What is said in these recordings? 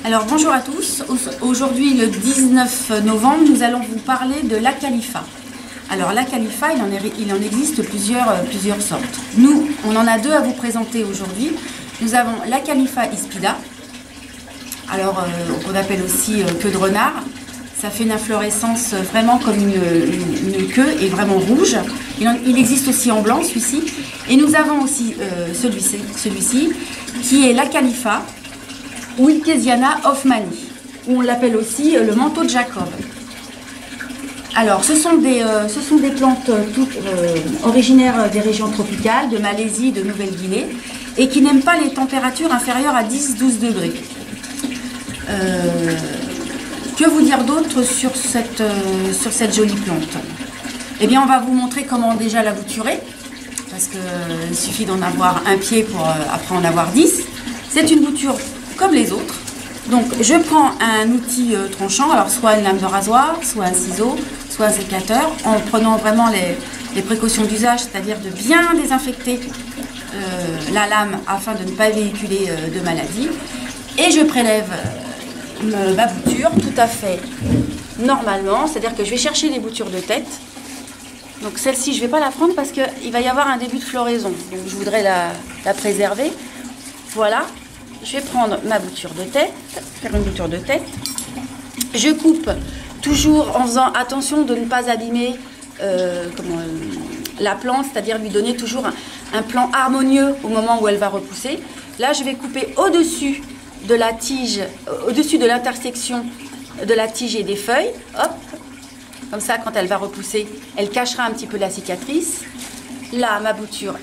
Alors bonjour à tous, aujourd'hui le 19 novembre nous allons vous parler de l'Acalifa. Alors l'Acalifa il en existe plusieurs sortes. Nous on en a deux à vous présenter aujourd'hui. Nous avons l'Acalifa ispida, alors qu'on appelle aussi queue de renard. Ça fait une inflorescence vraiment comme une queue et vraiment rouge. Il existe aussi en blanc celui-ci. Et nous avons aussi celui-ci qui est l'Acalifa Wilkesiana hoffmanni, ou on l'appelle aussi le manteau de Jacob. Alors, ce sont des plantes toutes originaires des régions tropicales, de Malaisie, de Nouvelle-Guinée, et qui n'aiment pas les températures inférieures à 10-12 degrés. Que vous dire d'autre sur cette jolie plante? Eh bien, on va vous montrer comment déjà la bouturer, parce qu'il suffit d'en avoir un pied pour après en avoir 10. C'est une bouture comme les autres. Donc je prends un outil tranchant, alors soit une lame de rasoir, soit un ciseau, soit un sécateur, en prenant vraiment les précautions d'usage, c'est-à-dire de bien désinfecter la lame afin de ne pas véhiculer de maladie. Et je prélève ma bouture tout à fait normalement, c'est-à-dire que je vais chercher les boutures de tête. Donc celle-ci je ne vais pas la prendre parce qu'il va y avoir un début de floraison, donc je voudrais la préserver. Voilà. Je vais prendre ma bouture de tête, faire une bouture de tête. Je coupe toujours en faisant attention de ne pas abîmer la plante, c'est-à-dire lui donner toujours un plan harmonieux au moment où elle va repousser. Là, je vais couper au-dessus de la tige, au-dessus de l'intersection de la tige et des feuilles. Hop, comme ça, quand elle va repousser, elle cachera un petit peu la cicatrice. Là, ma bouture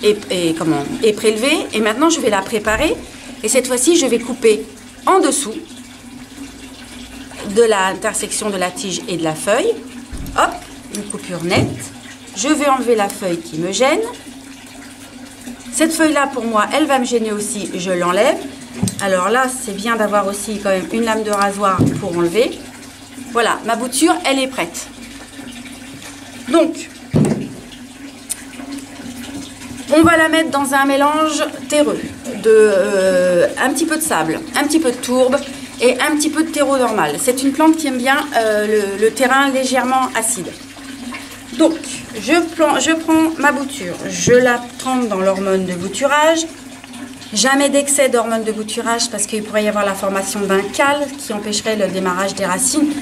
est prélevée, et maintenant je vais la préparer, et cette fois-ci je vais couper en dessous de l'intersection de la tige et de la feuille. Hop, une coupure nette. Je vais enlever la feuille qui me gêne. Cette feuille là pour moi elle va me gêner aussi, je l'enlève. Alors là c'est bien d'avoir aussi quand même une lame de rasoir pour enlever. Voilà, ma bouture elle est prête. Donc on va la mettre dans un mélange terreux, un petit peu de sable, un petit peu de tourbe et un petit peu de terreau normal. C'est une plante qui aime bien le terrain légèrement acide. Donc, je prends ma bouture, je la trempe dans l'hormone de bouturage. Jamais d'excès d'hormone de bouturage parce qu'il pourrait y avoir la formation d'un cale qui empêcherait le démarrage des racines.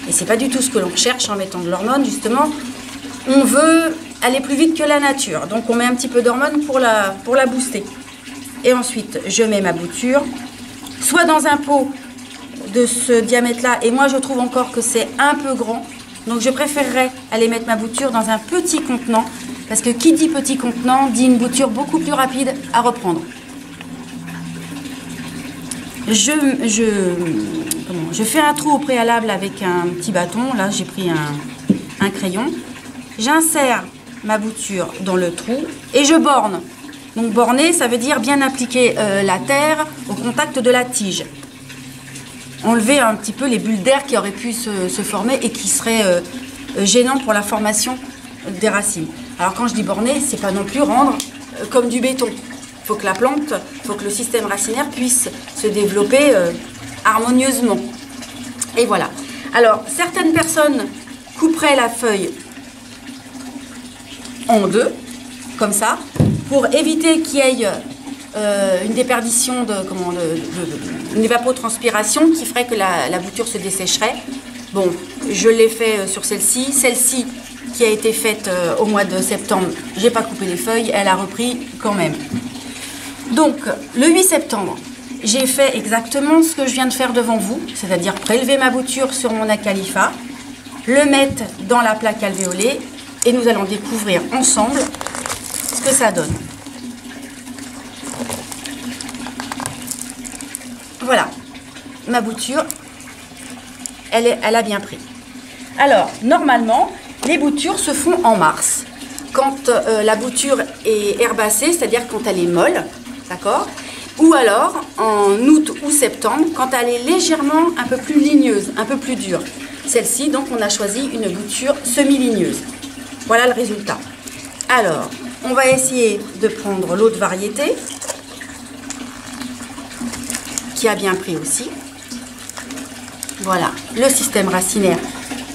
Et c'est pas du tout ce que l'on recherche en mettant de l'hormone, justement. On veut aller plus vite que la nature, donc on met un petit peu d'hormone pour la booster. Et ensuite je mets ma bouture soit dans un pot de ce diamètre là, et moi je trouve encore que c'est un peu grand, donc je préférerais aller mettre ma bouture dans un petit contenant, parce que qui dit petit contenant dit une bouture beaucoup plus rapide à reprendre. Je fais un trou au préalable avec un petit bâton, là j'ai pris un crayon. J'insère ma bouture dans le trou et je borne. Donc borner, ça veut dire bien appliquer la terre au contact de la tige. Enlever un petit peu les bulles d'air qui auraient pu se former et qui seraient gênants pour la formation des racines. Alors quand je dis borner, c'est pas non plus rendre comme du béton. Il faut que la plante, il faut que le système racinaire puisse se développer harmonieusement. Et voilà. Alors certaines personnes couperaient la feuille en deux, comme ça, pour éviter qu'il y ait une déperdition, une évapotranspiration qui ferait que la bouture se dessécherait. Bon, je l'ai fait sur celle-ci. Celle-ci qui a été faite au mois de septembre, j'ai pas coupé les feuilles, elle a repris quand même. Donc, le 8 septembre, j'ai fait exactement ce que je viens de faire devant vous, c'est-à-dire prélever ma bouture sur mon Acalifa, le mettre dans la plaque alvéolée, et nous allons découvrir ensemble ce que ça donne. Voilà, ma bouture, elle a bien pris. Alors, normalement, les boutures se font en mars. Quand la bouture est herbacée, c'est-à-dire quand elle est molle, d'accord ? Ou alors en août ou septembre, quand elle est légèrement un peu plus ligneuse, un peu plus dure. Celle-ci, donc, on a choisi une bouture semi-ligneuse. Voilà le résultat. Alors, on va essayer de prendre l'autre variété, qui a bien pris aussi. Voilà, le système racinaire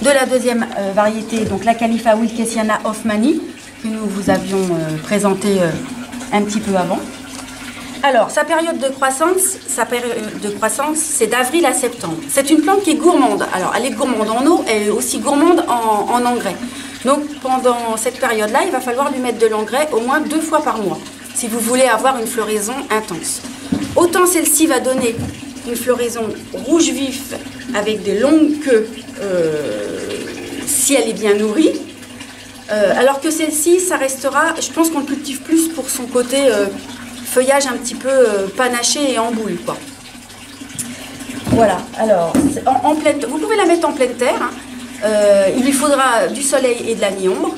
de la deuxième variété, donc la Calipha Wilkesiana Hoffmanni, que nous vous avions présenté un petit peu avant. Alors, sa période de croissance, c'est d'avril à septembre. C'est une plante qui est gourmande. Alors, elle est gourmande en eau, elle est aussi gourmande en engrais. Donc, pendant cette période-là, il va falloir lui mettre de l'engrais au moins 2 fois par mois, si vous voulez avoir une floraison intense. Autant celle-ci va donner une floraison rouge vif avec des longues queues si elle est bien nourrie, alors que celle-ci, ça restera, je pense qu'on le cultive plus pour son côté feuillage un petit peu panaché et en boule, quoi. Voilà, alors, vous pouvez la mettre en pleine terre, hein. Il lui faudra du soleil et de la mi-ombre,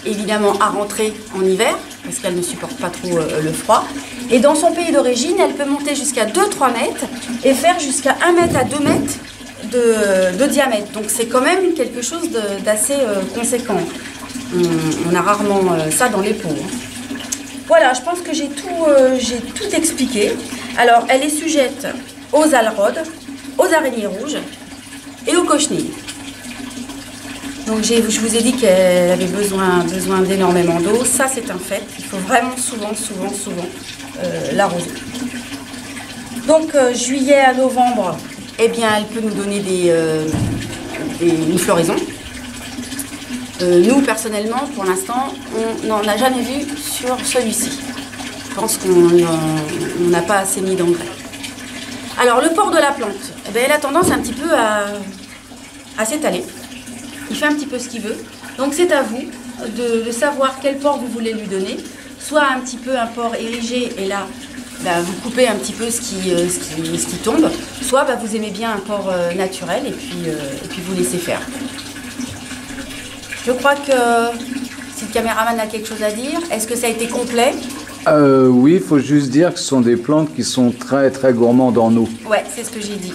évidemment à rentrer en hiver, parce qu'elle ne supporte pas trop le froid. Et dans son pays d'origine, elle peut monter jusqu'à 2-3 mètres et faire jusqu'à 1 mètre à 2 mètres de diamètre. Donc c'est quand même quelque chose d'assez conséquent. On a rarement ça dans les pots, hein. Voilà, je pense que j'ai tout expliqué. Alors, elle est sujette aux alrodes, aux araignées rouges et aux cochenilles. Donc je vous ai dit qu'elle avait besoin d'énormément d'eau. Ça, c'est un fait. Il faut vraiment souvent l'arroser. Donc juillet à novembre, eh bien, elle peut nous donner une floraison. Nous, personnellement, pour l'instant, on n'en a jamais vu sur celui-ci. Je pense qu'on n'a pas assez mis d'engrais. Alors, le port de la plante, eh bien, elle a tendance un petit peu à s'étaler. Il fait un petit peu ce qu'il veut. Donc, c'est à vous de savoir quel port vous voulez lui donner. Soit un petit peu un port érigé, et là, vous coupez un petit peu ce qui tombe. Soit vous aimez bien un port naturel, et puis vous laissez faire. Je crois que si le caméraman a quelque chose à dire, est-ce que ça a été complet? Oui, il faut juste dire que ce sont des plantes qui sont très très gourmandes en eau. Ouais, c'est ce que j'ai dit.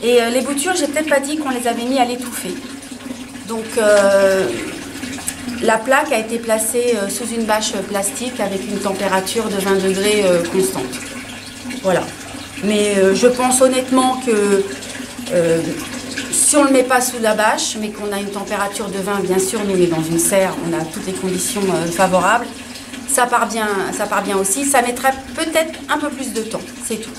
Et les boutures, j'ai peut-être pas dit qu'on les avait mis à l'étouffer. Donc la plaque a été placée sous une bâche plastique avec une température de 20 degrés constante. Voilà. Mais je pense honnêtement que si on ne le met pas sous la bâche, mais qu'on a une température de 20, bien sûr, nous on est dans une serre, on a toutes les conditions favorables, ça part bien aussi. Ça mettrait peut-être un peu plus de temps, c'est tout.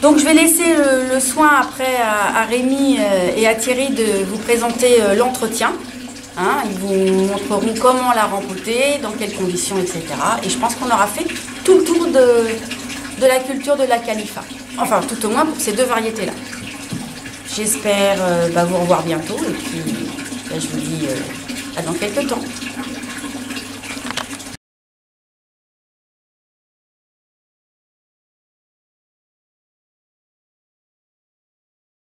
Donc je vais laisser le soin après à Rémi et à Thierry de vous présenter l'entretien. Hein, ils vous montreront comment la rempoter, dans quelles conditions, etc. Et je pense qu'on aura fait tout le tour de la culture de la Calipha. Enfin, tout au moins pour ces deux variétés-là. J'espère vous revoir bientôt et puis je vous dis à dans quelques temps.